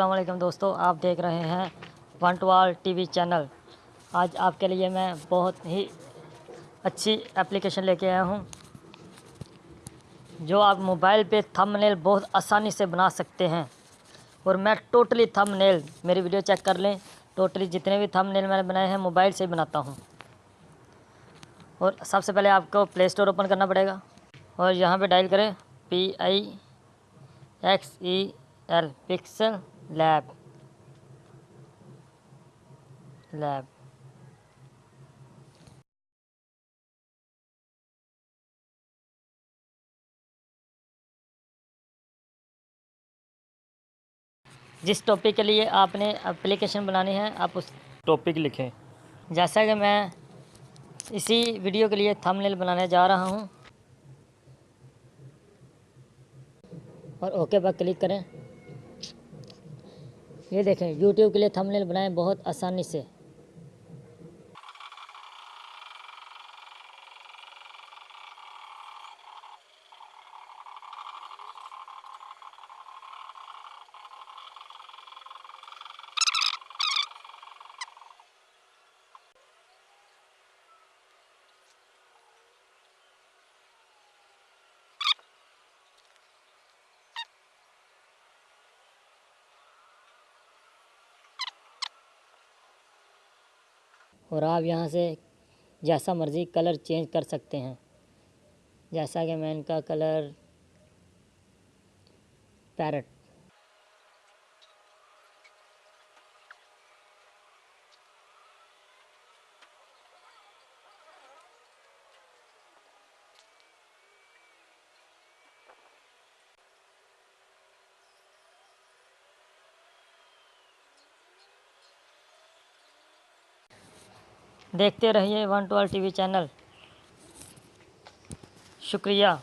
अस्सलाम वालेकुम दोस्तों, आप देख रहे हैं वंटवाल टीवी चैनल। आज आपके लिए मैं बहुत ही अच्छी एप्लीकेशन लेके आया हूं, जो आप मोबाइल पे थंबनेल बहुत आसानी से बना सकते हैं। और मैं टोटली थंबनेल, मेरी वीडियो चेक कर लें, टोटली जितने भी थंबनेल मैंने बनाए हैं मोबाइल से ही बनाता हूं। और सबसे पहले आपको प्ले स्टोर ओपन करना पड़ेगा और यहाँ पे डायल करें PIXEL पिक्सल लैब। जिस टॉपिक के लिए आपने एप्लीकेशन बनानी है आप उस टॉपिक लिखें। जैसा कि मैं इसी वीडियो के लिए थंबनेल बनाने जा रहा हूं, और ओके पर क्लिक करें। ये देखें, यूट्यूब के लिए थंबनेल बनाएं बहुत आसानी से। और आप यहाँ से जैसा मर्ज़ी कलर चेंज कर सकते हैं। जैसा कि मैं इनका कलर पैरट। देखते रहिए वंटवाल टीवी चैनल। शुक्रिया।